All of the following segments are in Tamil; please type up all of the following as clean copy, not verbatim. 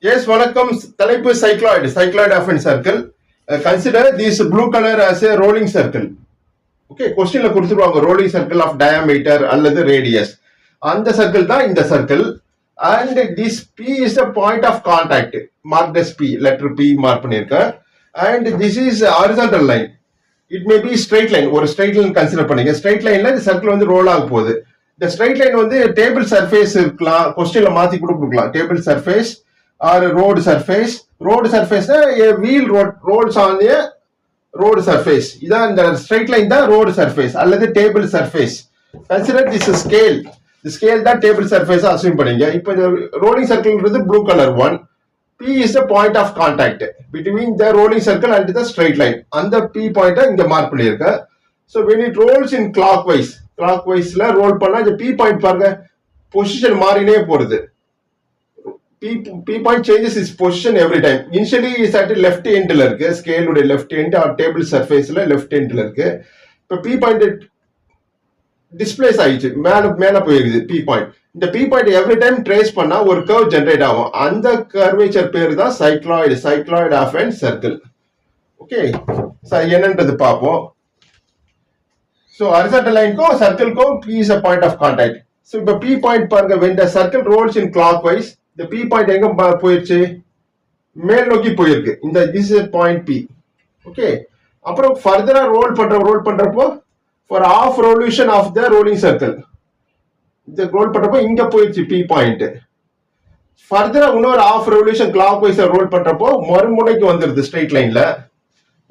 Yes, வணக்கம். தலைப்பு cycloid of a circle. Consider this blue color as a rolling circle. Okay, questionல கொடுத்துருவாங்க rolling circle of diameter அல்லது radius. அந்த circle தான் இந்த circle. And this P is the point of contact. Marked as P, letter P mark பண்ணிருக்கேன். And this is horizontal line. It may be straight line. ஒரு straight line consider பண்ணுங்க. Straight lineல இந்த circle வந்து roll ஆக போகுது. இந்த straight line வந்து table surface இருக்கலாம். questionல மாத்தி கூட கொடுக்கலாம். Table surface or road surface a wheel roads on a road surface இதான் இந்த straight line தான் road surface அல்லது table surface. Consider this scale. The scale தான் table surface assume பண்ணீங்க. இப்போ இந்த rolling circle ன்றது blue color one. P is the point of contact between the rolling circle and the straight line. அந்த P point இங்க மார்க் பண்ணிருக்கேன். So when it rolls in clockwiseல roll பண்ணா இந்த P point பாருங்க பொசிஷன் மாறினே போறது. P point changes its position every time. Initially is at left end ல இருக்கு, scale உடைய left end or table surface ல left end ல இருக்கு. இப்போ P point displace ஆயிடுச்சு, மேல போயிருக்குது P point. இந்த P point every time trace பண்ணா ஒரு curve generate ஆகும். அந்த curvature பேரு தான் cycloid of a circle. Okay, என்னன்றது பார்ப்போம். So horizontal line க்கும் circle க்கும் P is a point of contact. So இப்போ P point பாருங்க, when the circle rolls in clockwise the P point எங்க போயிருச்சு, மேல் நோக்கி போயிருக்கு. இந்த this is point P. Okay, அப்புறம் ஃபர்தரா ரோல் பண்றப்போ for half revolution of the rolling circle இந்த ரோல் பண்றப்போ இங்க போயிருச்சு P பாயிண்ட். ஃபர்தரா இன்னொரு half revolution clockwise ரோல் பண்றப்போ மறுமுனைக்கு வந்துருது ஸ்ட்ரெயிட் லைன்ல.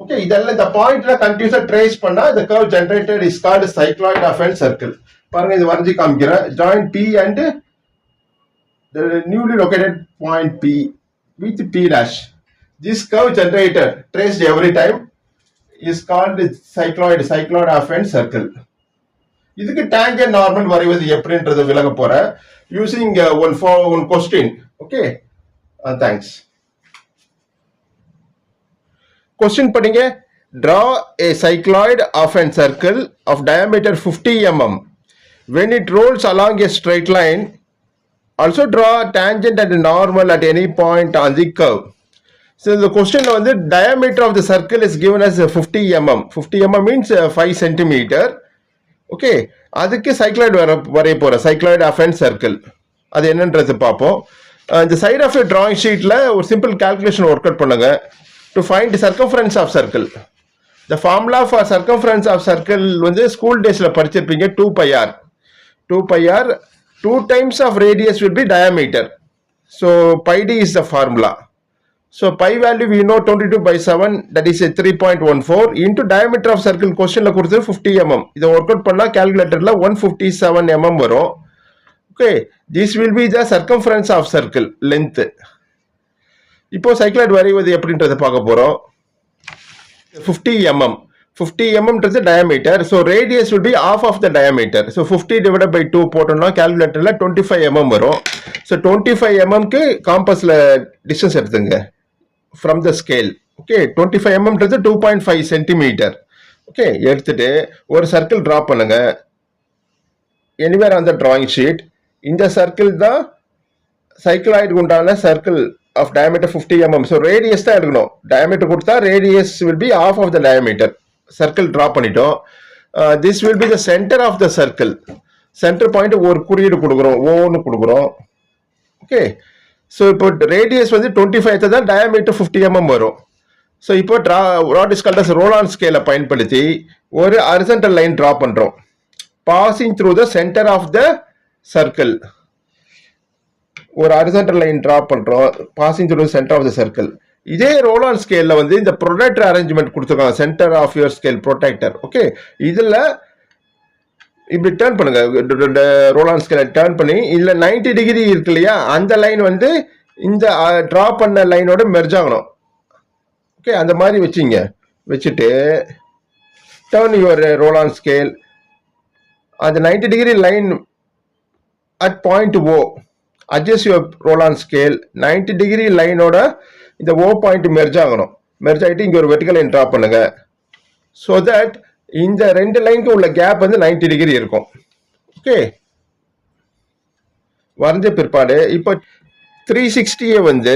ஓகே, இதெல்லாம் இந்த பாயிண்ட்ல கண்டினியூஸா ட்ரேஸ் பண்ணா the curve generated is called cycloid of a circle. பாருங்க, இது வரைஞ்சி காமிக்கிறேன். join P and the newly located point P with P dash. This curve generated traced every time is called cycloid of a circle. இதுக்கு tangent normal வரைவது எப்படின்றது விளக்க போறேன் using one question. Okay, thanks. Question படிங்க. Draw a cycloid of a circle of diameter 50 mm. When it rolls along a straight line, also draw tangent and normal at any point on the curve. So the question is the diameter of the circle is given as 50 mm. 50 mm means 5 cm. Okay, அதுக்கு cycloid வரைய போற cycloid of a circle. அது என்னன்றது பாப்போம். The side of a drawing sheetல ஒரு simple calculation work out பண்ணுங்க to find the circumference of circle. The formula for circumference of circle வந்து school daysல படிச்சிருப்பீங்க. 2 pi r 2 times of radius will be diameter. So pi d is the formula. So pi value we know 22/7, that is 3.14 into diameter of circle. Question la கொடுத்தது 50 mm. இத work out பண்ணா calculatorல 157 mm வரும். Okay, this will be the circumference of circle length. இப்போ cycloid வரைவது எப்படின்றத பார்க்க போறோம். 50 mm is the diameter. So radius will be half of the diameter. So 50 divided by 2 போட்டோம்னா calculatorல 25 mm வரும். So 25 mm க்கு காம்பஸ்ல distance எடுத்துங்க from the scale. Okay, 25 mm is 2.5 cm. Okay, எடுத்துட்டு ஒரு சர்க்கிள் டிரா பண்ணுங்க anywhere on the drawing sheet. இந்த சர்க்கிள் தான் cycloid உண்டான circle of diameter 50 mm. So radius தான் எடுக்கணும். diameter கொடுத்தா radius will be half of the diameter. Circle draw பண்ணிட்டோம். this will be the center of the circle. Centre point ஒரு குறியீடு கொடுக்குறோம், ஓன்னு கொடுக்குறோம். ஓகே, ஸோ இப்போ ரேடியஸ் வந்து 25 தான், டயாமீட்டர் 50 mm வரும். ஸோ இப்போ what is called as roll on ஸ்கேலை பயன்படுத்தி ஒரு ஹாரிசான்டல் லைன் டிரா பண்றோம் passing through the centre of the circle. ஒரு ஹாரிசான்டல் லைன் டிரா பண்றோம் passing through the centre of the circle. இதே ரோல் ஆன் ஸ்கேல்ல வந்து இந்த ப்ரொடக்டர் அரேஞ்ச்மெண்ட் கொடுத்துருக்காங்க, centre of your scale protractor. Okay, இதுல இப்படி டேர்ன் பண்ணுங்க, ரோல் ஆன் ஸ்கேலை டேர்ன் பண்ணி இதுல 90 டிகிரி இருக்கு இல்லையா, அந்த லைன் வந்து இந்த டிரா பண்ண லைனோட மெர்ஜ் ஆகணும். ஓகே, அந்த மாதிரி வச்சுட்டு turn your roll on scale. அந்த 90 degree line at point O, adjust your roll on scale. 90 degree லைனோட இந்த O பாயிண்ட் மெர்ஜ் ஆகணும். மெர்ஜ் ஆகிட்டு இங்கே ஒரு வெர்டிகல் லைன் ட்ரா பண்ணுங்க. ஸோ தட் இந்த ரெண்டு லைனுக்கு உள்ள கேப் வந்து 90 டிகிரி இருக்கும். ஓகே, வரைஞ்ச பிற்பாடு இப்போ 360 வந்து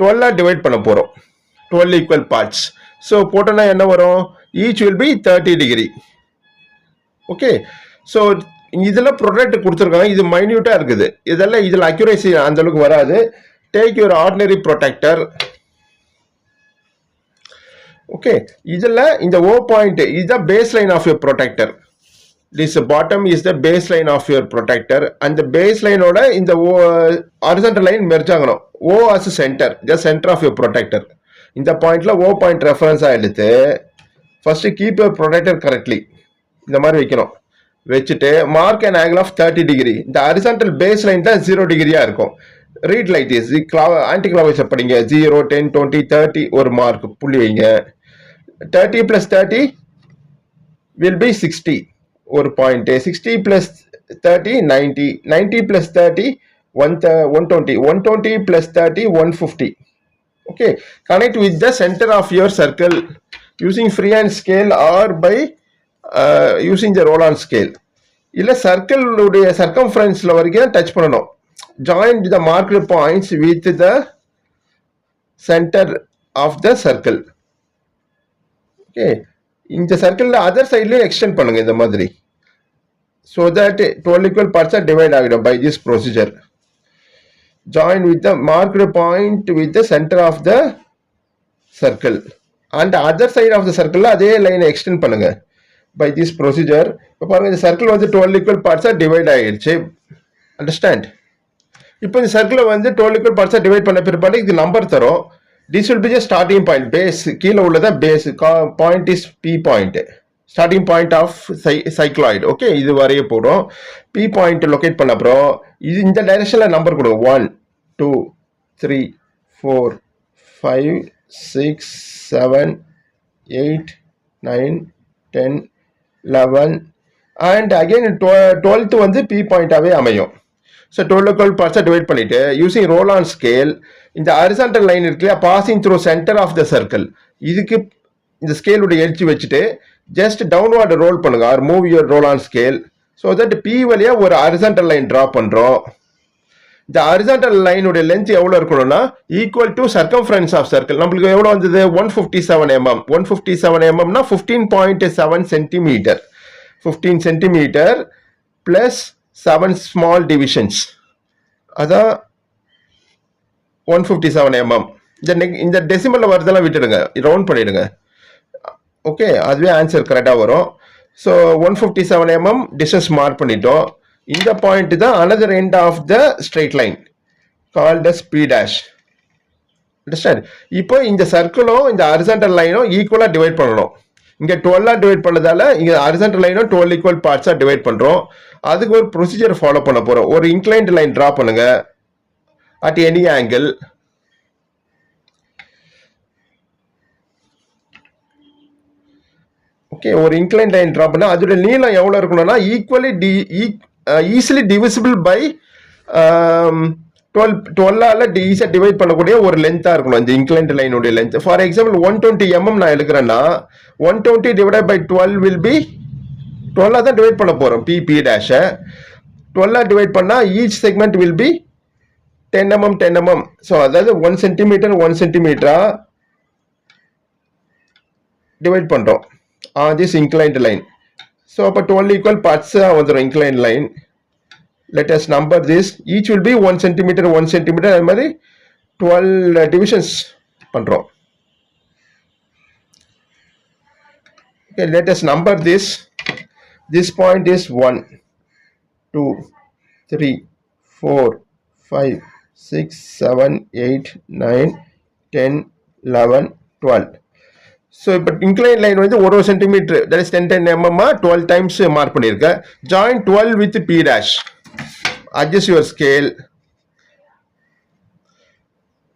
12 டிவைட் பண்ண போறோம். 12 equal parts. So போட்டோம்னா என்ன வரும்? Each will be 30 degree. Okay. So இதில் ப்ரொடக்ட் கொடுத்துருக்காங்க. இது மைன்யூட்டாக இருக்குது. இதெல்லாம் இதில் அக்யூரேசி அந்த அளவுக்கு வராது. Take your ordinary protractor. Okay. இதில் இந்த O பாயிண்ட் இதுதான் base line of your protractor. This bottom is the baseline of your protector. And the baseline ஓட இந்த horizontal line merge ஆகணும். O as center, the center of your protector. இந்த பாயிண்ட்ல O பாயிண்ட் ரெஃபரன்ஸா எடுத்து first keep your protector correctly. இந்த மாதிரி வைக்கணும். வச்சுட்டு mark an angle of 30 degree. இந்த horizontal baseline தான் 0 டிகிரியா இருக்கும். Read like this. Anti clockwise படிங்க. 0, 10, 20, 30 ஒரு மார்க் புள்ளி வைங்க. 30 plus 30 will be 60. ஒரு point. 60 plus 30 90, 90 plus 30 120, 120 plus 30 150. Okay, connect with the center of your circle using freehand scale or by using the roll on scale. இல்ல சர்க்கிள் உடைய சர்க்கம்ஃபரன்ஸ்ல வரைக்கும் டச் பண்ணணும். join the marked points with the center of the circle. Okay, இந்த சர்க்கிள்ல அதர் சைட்லயும் எக்ஸ்டெண்ட் பண்ணுங்க இந்த மாதிரி. So that 12 equal parts are divided ஆகிடும் by this procedure. Join with the marked point with the center of the circle. And other side of the circle அதே லைனை எக்ஸ்டெண்ட் பண்ணுங்க by this procedure. இப்போ பாருங்க இந்த சர்க்கிள் வந்து 12 equal parts ஆ டிவைட் ஆகிடுச்சு. அண்டர்ஸ்டாண்ட்? இப்போ இந்த சர்க்கிளை வந்து 12 equal parts ஆ டிவைட் பண்ண பிற்பாடு இது நம்பர் தரும். This will be the starting point. Base கீழே உள்ளதான் base. Point is P point. Starting point of cycloid. Okay, இது வரைய போறோம். P point லொகேட் பண்ண அப்புறம் இது இந்த டைரக்ஷன்ல நம்பர் கொடுங்க. 1 2 3 4 5 6 7 8 9 10 11 and again 12th வந்து P பாயிண்டாவே அமையும். ஸோ 12 equal parts டிவைட் பண்ணிட்டு யூசிங் ரோல் ஆன் ஸ்கேல் இந்த ஹாரிசான்டல் லைன் இருக்கு இல்லையா, passing through centre of the circle, இதுக்கு இந்த ஸ்கேலுடைய எட்ஜ் வச்சுட்டு ஜஸ்ட் டவுன்வார்டு ரோல் பண்ணுங்க or move your roll on scale. So that P வழியா ஒரு ஹாரிசான்டல் லைன் ட்ரா பண்றோம். இந்த ஹாரிசான்டல் லைனுடைய லென்த் எவ்வளோ இருக்கணும்னா equal to circumference of circle. நம்மளுக்கு எவ்வளோ வந்தது? 157 mm. 157 mmனா 15.7 centimetre. 15 centimetre plus 7 small divisions, அதான் 157 mm. இந்த டெசிமல்ல வரதெல்லாம் விட்டுடுங்க, ரவுண்ட் பண்ணிடுங்க. ஓகே, அதுவே ஆன்சர் கரெக்டாக வரும். ஸோ 157 mm டிஸ்டன்ஸ் மார்க் பண்ணிட்டோம். இந்த பாயிண்ட் தான் another end of the straight line called as P dash. Understand? இப்போ இந்த சர்க்கிளும் இந்த ஹாரிசான்டல் லைனும் ஈக்குவலாக டிவைட் பண்ணணும். இங்கே 12 டிவைட் பண்ணதால இங்கே ஹாரிசான்டல் லைனும் 12 ஈக்குவல் பார்ட்ஸாக டிவைட் பண்ணுறோம். அதுக்கு ஒரு ப்ரொசீஜர் ஃபாலோ பண்ண போகிறோம். ஒரு இன்க்ளைன்ட் லைன் ட்ரா பண்ணுங்க அட் எனி ஆங்கிள். ஓகே, ஒரு இன்க்ளைன் லைன் ட்ரா பண்ணால் அதோட நீளம் எவ்வளோ இருக்கணும்னா ஈஸிலி டிவிசிபிள் பை 12ஆல் ஈஸியாக டிவைட் பண்ணக்கூடிய ஒரு லென்த்தாக இருக்கணும் இந்த இன்க்ளைன்ட் லைனுடைய லென்த். ஃபார் எக்ஸாம்பிள் 120 mm நான் எடுக்கிறேன்னா 120 டிவைட் பை 12 வில் பி 12 தான் டிவைட் பண்ண போகிறோம். P டேஷை 12 டிவைட் பண்ணால் each segment will be 10 mm 10 mm. So அதாவது 1 சென்டிமீட்டர் 1 சென்டிமீட்டரா டிவைட் பண்ணுறோம் this inclined line. So அப்போ 12 equal parts வந்துடும் inclined line. Let us number this. Each will be 1 centimeter 1 centimeter. அது மாதிரி 12 divisions பண்ணுறோம். Okay, let us number this. This point is 1 2 3 4 5 6 7 8 9 10 11 12. So இப்போ இன்க்ளைன் லைன் வந்து ஒரு centimetre, that is 10 mm 12 times mark பண்ணியிருக்கேன். Join 12 with P dash. Adjust your scale.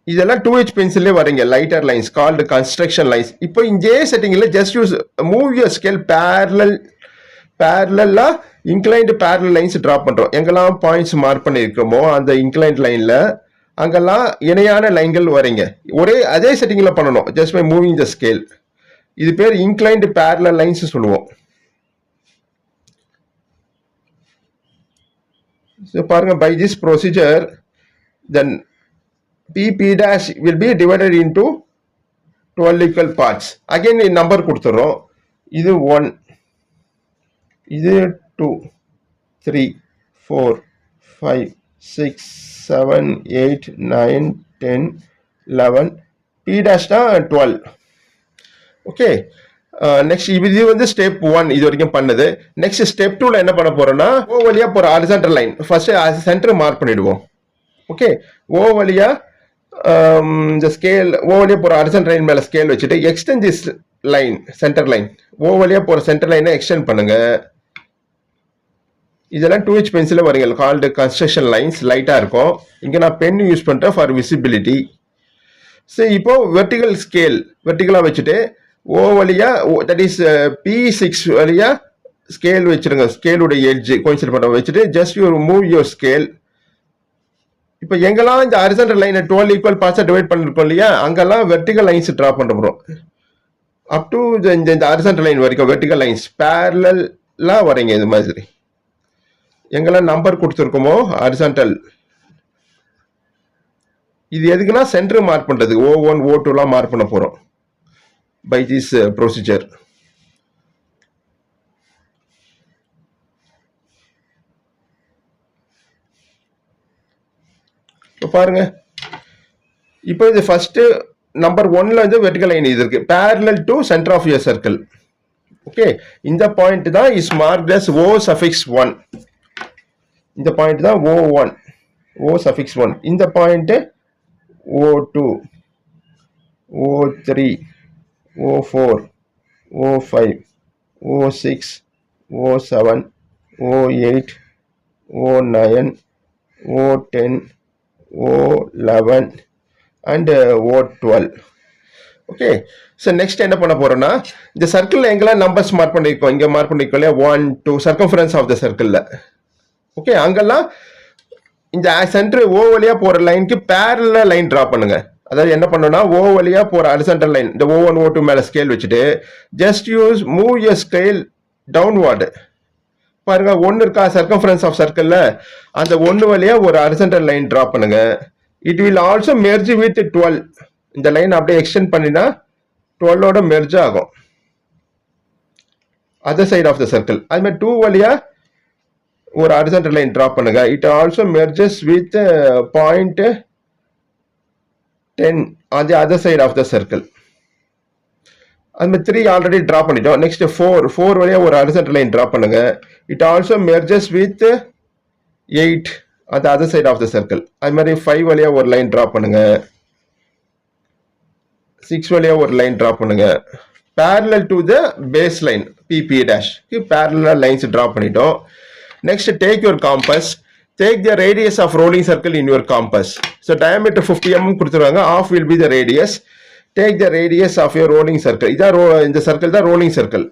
இதெல்லாம் 2H பென்சிலே வரீங்க lighter lines called construction lines. இப்போ இதே செட்டிங்கில் just use move your scale பேரலா இன்க்ளைன்டு பேரல் லைன்ஸ் ட்ரா பண்ணுறோம். எங்கெல்லாம் பாயிண்ட்ஸ் மார்க் பண்ணியிருக்கோமோ அந்த இன்க்ளைன்ட் லைனில் அங்கெல்லாம் இணையான லைன்கள் வரீங்க. அதே செட்டிங்கில் பண்ணணும் just by moving the scale. இது பேர் இன்க்ளைன்டு பேரலல் லைன்ஸ் சொல்லுவோம். பாருங்க, by this procedure then P dash will be divided into 12 equal parts. Again in number கொடுத்துறோம். இது 1, இது 2, 3, 4, 5, 6, 7, 8, 9, 10, 11. P dash தான் 12. ஓகே, நெக்ஸ்ட் இது வந்து ஸ்டெப் 1 இது வரைக்கும் பண்ணது. நெக்ஸ்ட் ஸ்டெப் 2ல என்ன பண்ண போறோம்னா O வழியா போற horizontal line first centre mark பண்ணிடுவோம். ஓகே, O வழியா இந்த ஸ்கேல் O வழியா போற ஹாரிசான்டல் லைன் மேல ஸ்கேல் வச்சுட்டு extend this line centre line. O வழியா போற சென்டர் லைனை எக்ஸ்டெண்ட் பண்ணுங்க. இதெல்லாம் 2H பென்சில வருங்க, கால்டு கன்ஸ்ட்ரக்ஷன் லைன்ஸ் லைட்டா இருக்கும். இங்க நான் பென் யூஸ் பண்றேன் ஃபார் விசிபிலிட்டி. சரி, இப்போ வெர்டிகல் ஸ்கேல் வெர்டிகலா வச்சுட்டு O வழியா தட் இஸ் P6 வழியா ஸ்கேல் வச்சிருங்க. ஸ்கேலுடைய எட்ஜ் கோயின்சைட் பண்ண வச்சுட்டு just you move your scale. இப்போ எங்கெல்லாம் இந்த ஹாரிசான்டல் லைனை 12 ஈக்குவல் பார்ட்ஸா டிவைட் பண்ணிருக்கோம் இல்லையா, அங்கெல்லாம் வெர்டிகல் லைன்ஸ் டிரா பண்ண போறோம். அப் டு இந்த ஹாரிசான்டல் லைன் வரைக்கும் வெர்டிகல் லைன்ஸ் பேரலலா வரீங்க. இது மாதிரி எங்கெல்லாம் நம்பர் கொடுத்துருக்கோமோ ஹாரிசான்டல், இது எதுக்குன்னா சென்டர் மார்க் பண்றது. O1 O2 மார்க் பண்ண போறோம் by this procedure. பாருங்க, இப்போ இது ஃபர்ஸ்ட் நம்பர் 1ல வந்து வெர்டிகல் லைன் இது இருக்கு parallel to center of your circle. Okay, இந்த பாயிண்ட் தான் is marked as O suffix 1. இந்த பாயிண்ட் தான் O1 O suffix 1. இந்த point O2 O3 O4 O5 O6 O7 O8 O9 O10 O11 and O12. Okay, so next என்ன பண்ண போறோம்னா இந்த சர்க்கிள் எங்கெல்லாம் நம்பர்ஸ் மார்க் பண்ணிருக்கோம், இங்க மார்க் பண்ணிருக்கோம் இல்லையா 1 2 சர்க்கம்ஃபரன்ஸ் ஆஃப் த சர்க்கிள்ல. ஓகே, அங்கெல்லாம் இந்த சென்டர் O வழியா போற லைனுக்கு பேரலா லைன் டிரா பண்ணுங்க. அதாவது என்ன பண்ணணும்னா O வழியா போற ஹாரிசான்டல் லைன் இந்த O1 O2 மேல ஸ்கேல் வச்சுட்டு just use move your scale downward. பாருங்க, 1 இருக்கா சர்க்கம்ஃபரன்ஸ் ஆஃப் சர்க்கிள்ல, அந்த 1 வழியா ஒரு ஹாரிசான்டல் லைன் டிரா பண்ணுங்க. It will also merge with 12. இந்த லைன் அப்படியே எக்ஸ்டெண்ட் பண்ணினா 12ஓட மெர்ஜ் ஆகும் other side of the circle. அது மாதிரி 2 வழியா ஒரு ஹாரிசான்டல் லைன் டிரா பண்ணுங்க. It also merges with point 10 on the other side of the circle. அது மாதிரி 3 ஆல்ரெடி டிரா பண்ணிட்டோம். நெக்ஸ்ட் 4 வழியா ஒரு ஹாரிசான்டல் லைன் டிரா பண்ணுங்க. It also merges with 8 on the other side of the circle. அது மாதிரி 5 வழியா ஒரு லைன் டிரா பண்ணுங்க. 6 வழியா ஒரு லைன் டிரா பண்ணுங்க. parallel to the baseline PP dash க்கு parallel lines டிரா பண்ணிட்டோம். Next take your compass. Take the radius of rolling circle in your compass. So diameter 50 mm கொடுத்துருவாங்க. Half will be the radius. Take the radius of your rolling circle. இந்த circle தான் rolling circle.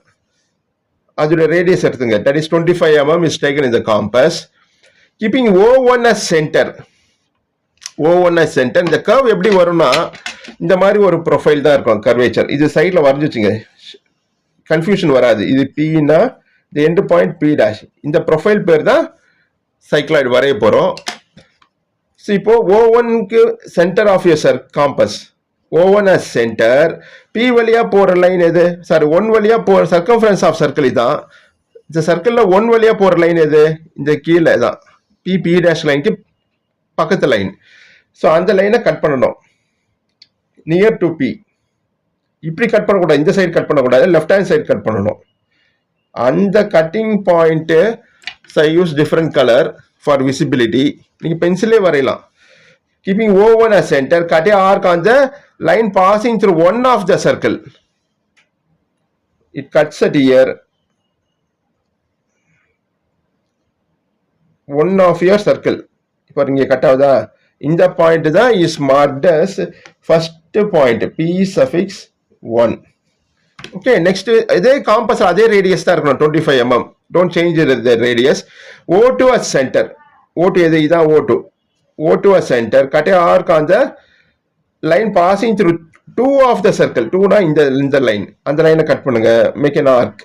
அதோட radius எடுத்துங்க. That is 25 mm is taken in the compass. Keeping O1 as center. O1 as center. இந்த curve எப்படி வரும்னா இந்த மாதிரி ஒரு ப்ரொஃபைல் தான் இருக்கும் கர்வேச்சர். இது சைட்ல வரைஞ்சு வச்சுங்க, கன்ஃபியூஷன் வராது. இது P-னா இந்த எண்ட் பாயிண்ட் P dash. இந்த ப்ரொஃபைல் பேர் தான் சைக்ளாய்டு வரைய போறோம். இப்போ O1க்கு centre of your compass. O1 as centre. P வழியா போற லைன் எது? சாரி, 1 வழியா போற சர்க்கம்ஃபரன்ஸ் ஆஃப் சர்க்கிள் இதான். இந்த சர்க்கிள்ல 1 வழியா போற லைன் எது? இந்த கீழே தான் P dash லைனுக்கு பக்கத்து லைன். ஸோ அந்த லைனை கட் பண்ணணும் நியர் டு P. இப்படி கட் பண்ணக்கூடாது, இந்த சைடு கட் பண்ணக்கூடாது, லெஃப்ட் ஹேண்ட் சைடு கட் பண்ணணும். அந்த cutting point I use different color for visibility. நீங்க பென்சிலே வரையலாம். Keeping O1 as center, cut a arc on the line passing through one of the circle. It cuts at here. One of your circle. இப்போ இங்க கட் ஆகுதா? இந்த பாயிண்ட் தான் is marked as first point P suffix 1. Okay, next இதே காம்பஸ் அதே ரேடியஸ் தான் இருக்கணும் 25 mm. Don't change the radius. O2 as center. O2 எது? இதான் O2. O2 as center. Cut a arc on the line passing through 2 of the circle. 2னா இந்த லைன், அந்த லைனை கட் பண்ணுங்க. Make an arc.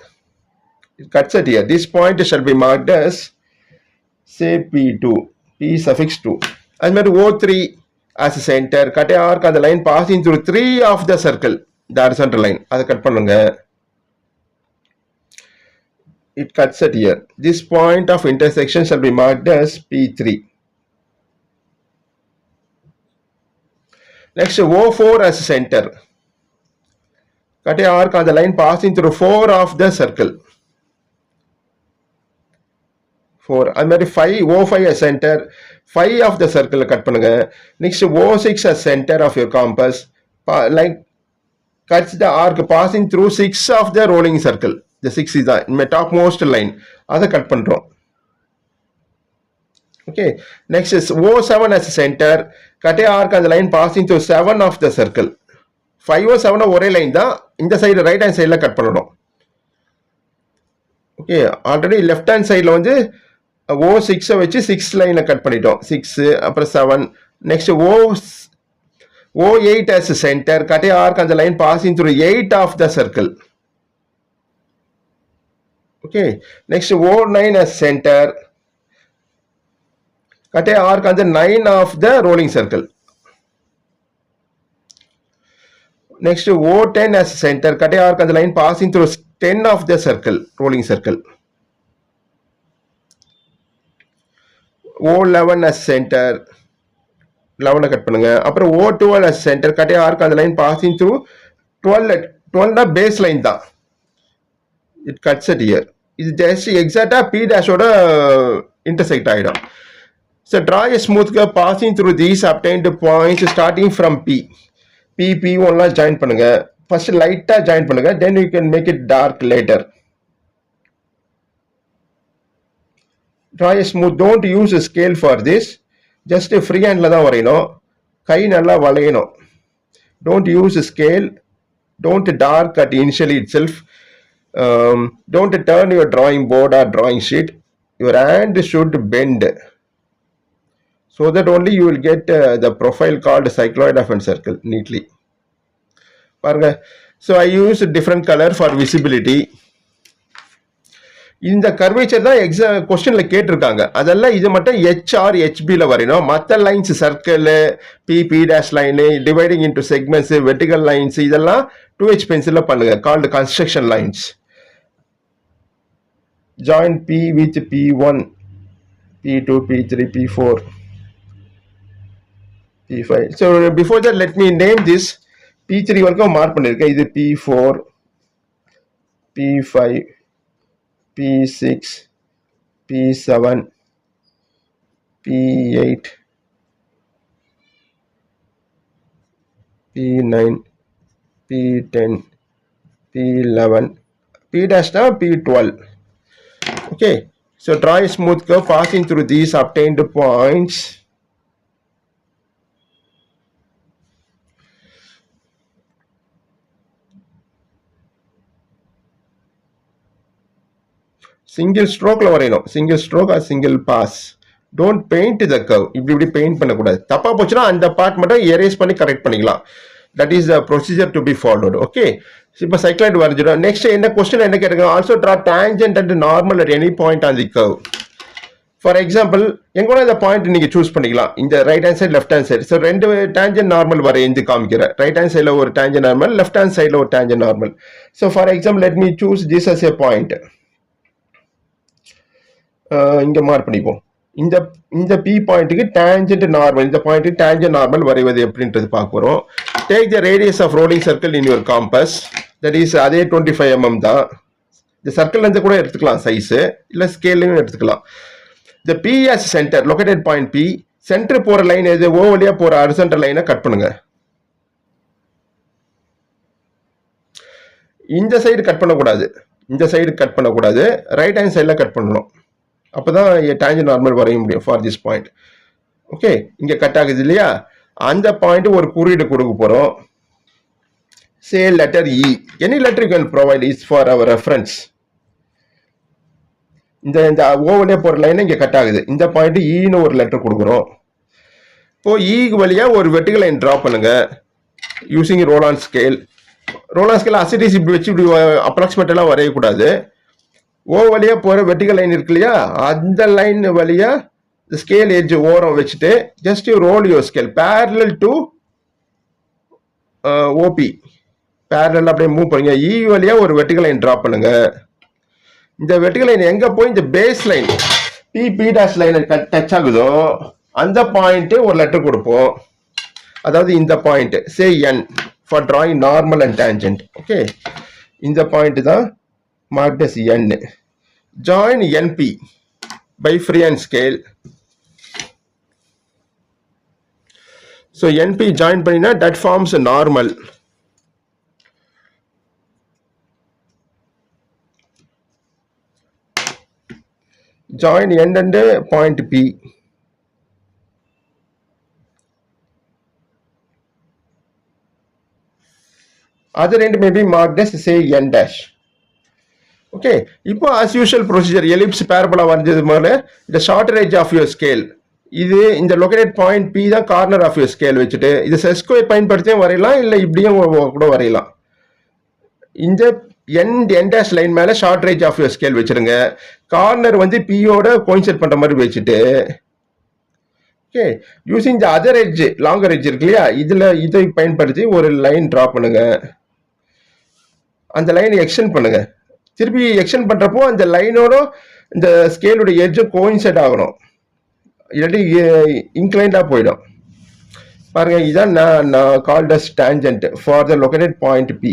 It cuts at here. This point shall be marked as say P2. P suffix 2. அது மாதிரி O3 as a center, cut a arc on the line passing through 3 of the circle, the horizontal line. அதை கட் பண்ணுங்க. It cuts it here. This point of intersection shall be marked as P3. Next, O4 as a center. Cut a arc on the line passing through 4 of the circle. 4. அது மாதிரி 5, O5 as center, 5 of the circle cut பண்ணுங்க. Next, O6 as center of your compass. Like, cuts the arc passing through 6 of the rolling circle. The 6 is the topmost line. அதை கட் பண்றோம். Okay. Next is O7 as a center. Cut a arc on the line passing through 7 of the circle. 5 7 ஒரே லைன் தான். இந்த சைடு ரைட் ஹேண்ட் சைடில் கட் பண்ணணும். ஓகே, ஆல்ரெடி லெஃப்ட் ஹேண்ட் சைடில் வந்து O6 வச்சு 6 லைனை கட் பண்ணிட்டோம். 6 அப்புறம் 7. Next O8 as a center. Cut a arc on the line passing through 8 of the circle. Okay. Next O9 as center. Cut a arc on the 9 of the rolling circle. Next O10 as center. Cut a arc on the line passing through 10 of the circle, rolling circle. O11 as center. 11 cut பண்ணுங்க. அப்புறம் O12 as center. Cut a arc on the line passing through 12. 12 base line தான். It cuts it here. இது just exactly P dash ஓட intersect ஆயிடும். So draw a smooth curve passing through these obtained points starting from P. P1 join பண்ணுங்க. First light join பண்ணுங்க. Then you can make it dark later. Draw a smooth. Don't use a scale for this. Just a free handல தான் வரையணும். கை நல்லா வளையணும். Don't use a scale. Don't dark at initially itself. Don't turn your drawing board or drawing sheet. Your hand should bend. So that only you will get the profile called cycloid of a circle neatly. So I use a different color for visibility. இந்த கர்வேச்சர் தான் எக்ஸாம் கொஸ்டின்ல கேட்டிருக்காங்க. அதெல்லாம் இது மட்டும் HR HBல வரையணும். மற்ற lines circle, P dash line, dividing into segments, vertical lines இதெல்லாம் 2H பென்சில்ல பண்ணுங்க. Called construction lines. Join P with P1, P2, P3, P4, P5. So before that let me name this. P3 வரைக்கும் மார்க் பண்ணிருக்கேன். இது P4, P5, P6, P7, P8, P9, P10, P11, P dash now P12. Okay, so draw a smooth curve passing through these obtained points. Single stroke வரையணும். Single stroke or single pass. Don't paint the curve. இப்படி பெயிண்ட் பண்ணக்கூடாது. தப்பா போச்சுன்னா அந்த பார்ட் மட்டும் எரேஸ் பண்ணி கரெக்ட் பண்ணிக்கலாம். That is the procedure to be followed. Okay. இப்போ cycloid வரைஞ்சிடும். நெக்ஸ்ட் என்ன கொஸ்டின் என்ன கேட்டிருக்காங்க? Also draw tangent and normal at any point on the curve. For example, எங்கூட இந்த பாயிண்ட் நீங்க சூஸ் பண்ணிக்கலாம். இந்த right hand side left hand side. So ரெண்டு டேஞ்சன்ட் நார்மல் வரைஞ்சு காமிக்கிறேன். ரைட் ஹேண்ட் சைடில் ஒரு டேஞ்சன்ட் நார்மல், லெஃப்ட் ஹேண்ட் சைடில் ஒரு tangent normal. So for example let me choose this as a point. இங்க மார்க் பண்ணிப்போம். இந்த P பாயிண்ட்டுக்கு டேஞ்சன்ட் நார்மல், இந்த பாயிண்ட்டுக்கு டேஞ்சன்ட் நார்மல் வரைவது எப்படின்றது பார்க்க போறோம். Take the radius of rolling circle in your compass. That is அதே 25 mm தான். இந்த சர்க்கிள் இருந்து கூட எடுத்துக்கலாம் சைஸ், இல்ல ஸ்கேலையும் எடுத்துக்கலாம். The P as center, located point P, centre போற லைன் எது? O வழியா போற ஹரிசாண்டல் லைனை கட் பண்ணுங்க. இந்த சைடு கட் பண்ணக்கூடாது, இந்த சைடு கட் பண்ணக்கூடாது, ரைட் ஹேண்ட் சைடில் கட் பண்ணணும். அப்போதான் டேஞ்சன்ட் நார்மல் வரைய முடியும் ஃபார் திஸ் பாயிண்ட். ஓகே, இங்கே கட் ஆகுது இல்லையா? அந்த பாயிண்ட் ஒரு குறியீடு கொடுக்க போகிறோம். Say letter E. Any letter you can provide is for our reference. இந்த ஓவலே போகிற லைன் இங்கே கட் ஆகுது. இந்த பாயிண்ட் ஈன்னு ஒரு லெட்டர் கொடுக்குறோம். இப்போ ஈக்கு வழியாக ஒரு வெர்டிகல் லைன் ட்ரா பண்ணுங்க using roll on scale. Roll on scale as it is இப்படி வச்சு இப்படி அப்ராக்சிமேட்டெல்லாம் வரையக்கூடாது. ஓ வழியா போற வெர்டிகல் லைன் இருக்கு இல்லையா, அந்த லைன் வழியா the scale edge ஓரம் வச்சுட்டு just you roll your scale parallel to OP. parallel அப்படியே மூவ் பண்ணுங்க. E வழியா ஒரு வெர்டிகல் லைன் டிரா பண்ணுங்க. இந்த வெர்டிகல் லைன் எங்க போய் இந்த base line P dash line touch ஆகுதோ அந்த பாயிண்ட் ஒரு லெட்டர் கொடுப்போம். அதாவது இந்த point say N for drawing normal and tangent. Okay, இந்த பாயிண்ட் தான் marked as N. Join NP by freehand scale. So NP join பண்ணினா that forms a normal. Join N and point P. Other end may be marked as say N dash. Okay, இப்போ as usual procedure ellipse parabola வரைஞ்சது போல the shorter edge of your scale இது இந்த located point P தான் corner of your scale வச்சுட்டு இது set square பயன்படுத்தியும் வரையலாம் இல்ல இப்படியும் கூட வரையலாம். இந்த N dash லைன் மேல shorter edge of your scale வச்சிருங்க. கார்னர் வந்து P ஓட கோயின்சைட் பண்ற மாதிரி வச்சுட்டு okay using the other edge longer edge இருக்கு இல்லையா இதை பயன்படுத்தி ஒரு லைன் டிரா பண்ணுங்க. அந்த லைனை எக்ஸ்டெண்ட் பண்ணுங்க. திருப்பி எக்ஸ்டெண்ட் பண்றப்போ அந்த லைனோட இந்த ஸ்கேலோட எட்ஜும் கோயின்சைட் ஆகணும். இல்லாட்டி இன்க்ளைண்டா போயிடும். பாருங்க இதான் நான் called as tangent for the located point P.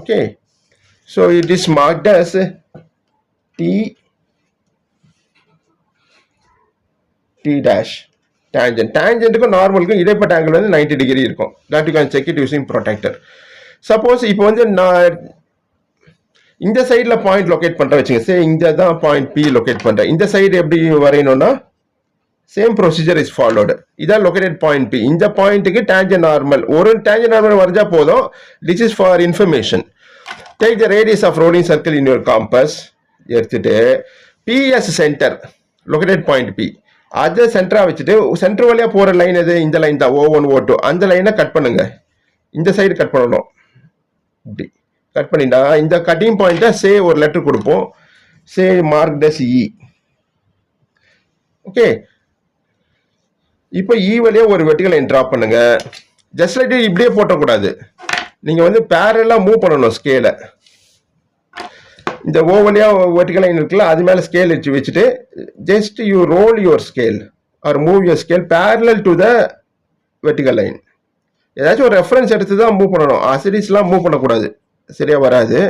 Okay, so it is marked as T dash tangent. Tangent நார்மலுக்கு இடைப்பட்ட ஆங்கிள் வந்து 90 டிகிரி இருக்கும். that you can check it using protractor. Suppose இப்போ வந்து நான் இந்த சைடில் பாயிண்ட் லொகேட் பண்ணுறேன் வச்சுங்க. சே இங்கே தான் பாயிண்ட் P லொகேட் பண்ணுறேன். இந்த சைடு எப்படி வரையணும்னா சேம் ப்ரொசீஜர் இஸ் ஃபாலோடு. இதான் லொகேட்டட் பாயிண்ட் P. இந்த பாயிண்ட்டுக்கு டேஞ்சன் நார்மல் ஒரு டேஞ்சன் நார்மல் வரைஞ்சா போதும். This is for information. Take the radius of rolling circle in your compass எடுத்துட்டு PS centre located point P அதை சென்டராக வச்சுட்டு சென்டர் வழியாக போகிற லைன் எது இந்த லைன் தான் O1 O2 அந்த லைனை கட் பண்ணுங்க. இந்த சைடு கட் பண்ணணும். இப்படி கட் பண்ணிட்டா இந்த கட்டிங் பாயிண்ட்டை சே ஒரு லெட்டர் கொடுப்போம். சே மார்க் டஸ் E. ஓகே, இப்போ E வழியா ஒரு வெர்டிகல் லைன் டிரா பண்ணுங்க. ஜஸ்ட் லைட் இப்படியே போட்டக்கூடாது. நீங்க வந்து பேரலா மூவ் பண்ணணும் ஸ்கேலை. இந்த O வழியா வெர்டிகல் லைன் இருக்குல்ல அது மேல ஸ்கேல் வச்சுட்டு just you roll your scale or move your scale parallel to the vertical line. ஏதாச்சும் ஒரு ரெஃபரன்ஸ் எடுத்து தான் மூவ் பண்ணணும். அசிடிஸ்லாம் மூவ் பண்ணக்கூடாது, சரியா வராது.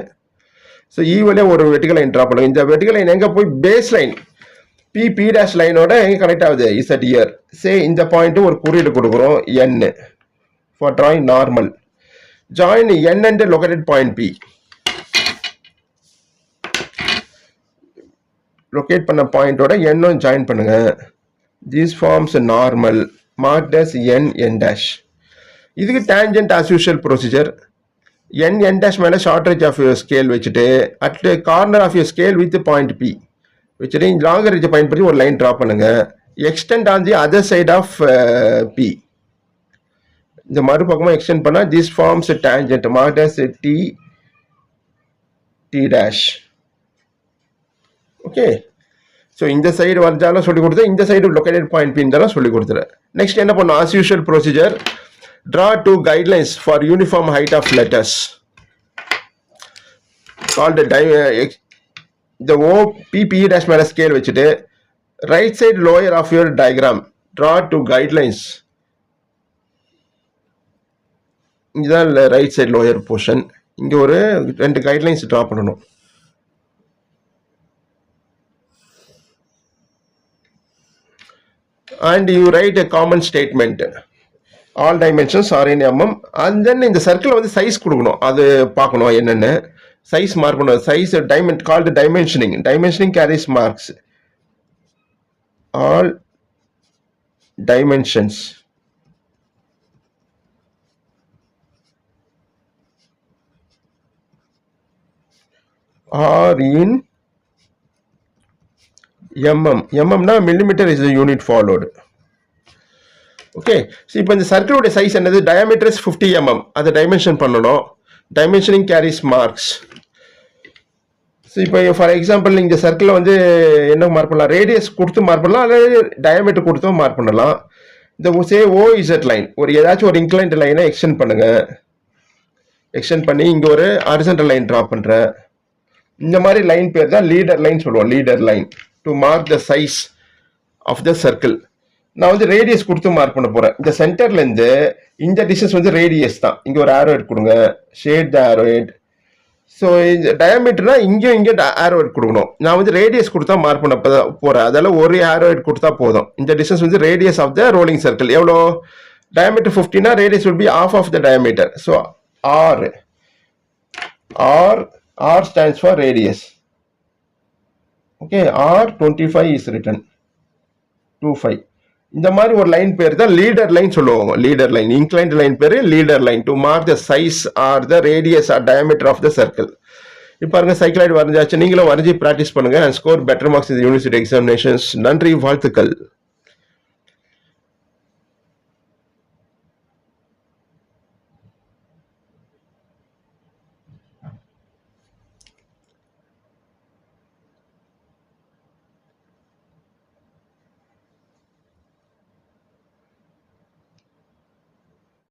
ஸோ E வழியா ஒரு வெர்டிகல் லைன் டிரா பண்ணுங்க. இந்த வெர்டிகல் லைன் எங்க போய் பேஸ் லைன் P dash லைனோட எங்க கனெக்ட் ஆகுது இஸ் அட் இயர். சே இந்த பாயிண்ட் ஒரு குறியீடு கொடுக்குறோம் N for drawing normal. Join N and located point P. Locate பண்ண பாயிண்டோட N ஜாயின் பண்ணுங்க. This forms a normal marked as N dash. இதுக்கு tangent as usual procedure. N dash மேல short edge of your scale வச்சுட்டு at the corner of your scale with point P வச்சுட்டு லாங்கர் எட்ஜை பயன்படுத்தி ஒரு லைன் ட்ரா பண்ணுங்க. Extend on the other side of P. இந்த மறுபக்கமாக எக்ஸ்டெண்ட் பண்ணா this forms tangent marked as T dash. Okay, so இந்த சைடு வரைஞ்சாலும் சொல்லி கொடுத்தேன், இந்த சைடு லொகேட்டட் பாயிண்ட் P இருந்தாலும் சொல்லி கொடுத்துறேன். நெக்ஸ்ட் என்ன பண்ணும்? As usual procedure draw two guidelines for uniform height of letters called the OP dash மேல ஸ்கேல் வச்சுட்டு right side lower of your diagram draw two guidelines. இதுதான் ரைட் சைடு லோயர் போர்ஷன். இங்க ஒரு 2 கைட்லைன்ஸ் டிரா பண்ணணும். and you write a common statement. all dimensions are in mm. and then இந்த சர்க்கிள் வந்து சைஸ் கொடுக்கணும். அது பார்க்கணும் என்னென்னு சைஸ் மார்க் பண்ணணும். Size dimension called dimensioning. Dimensioning carries marks. all dimensions are in mm. mm na millimeter is the unit followed. Okay, so இப்போ இந்த சர்க்கிளோட சைஸ் என்னது? diameter is 50 mm. அதை டைமென்ஷன் பண்ணணும். Dimensioning carries marks. ஸோ இப்போ ஃபார் எக்ஸாம்பிள் இந்த சர்க்கிளில் வந்து என்ன மார்க் பண்ணலாம், ரேடியஸ் கொடுத்து மார்க் பண்ணலாம், அல்லது டயமீட்டர் கொடுத்தும் மார்க் பண்ணலாம். இந்த சே ஓஇசட் லைன் ஒரு ஏதாச்சும் ஒரு இன்க்ளைன்ட் லைனை எக்ஸ்டெண்ட் பண்ணுங்க. எக்ஸ்டெண்ட் பண்ணி இங்கே ஒரு ஹாரிசான்டல் லைன் ட்ரா பண்ணுறேன். இந்த மாதிரி லைன் பேர் தான் லீடர் லைன் சொல்லுவோம். Leader line to mark the size of the circle. நான் வந்து ரேடியஸ் கொடுத்து மார்க் பண்ண போகிறேன். இந்த சென்டர்லேருந்து இந்த டிஸ்டன்ஸ் வந்து ரேடியஸ் தான். இங்கே ஒரு ஆரோஹெட் கொடுங்க, ஷேட் த ஆரோஹெட். ஸோ இந்த டயமீட்டர்னா இங்கேயும் இங்கே ஆரோஹெட் கொடுக்கணும். நான் வந்து ரேடியஸ் கொடுத்தா மார்க் பண்ண போகிறேன். அதெல்லாம் ஒரு ஆரோஹெட் கொடுத்தா போதும். இந்த டிஸ்டன்ஸ் வந்து radius of the rolling circle. எவ்வளோ, டயமீட்டர் 50னா radius will be half of the diameter. So R stands for radius. Okay, R25 is written. 25. இந்த மாதிரி ஒரு லைன் பேர் தான் லீடர் லைன் சொல்லுவாங்க. லீடர் லைன், இன்க்ளைன்ட் லைன் பேரு leader line to mark the size or the radius or diameter of the circle. இப்போ பாருங்க சைக்ளாய்டு வரைஞ்சாச்சு. நீங்களும் வரைஞ்சி ப்ராக்டிஸ் பண்ணுங்க and score better marks in the university examinations. நன்றி, வாழ்த்துக்கள்.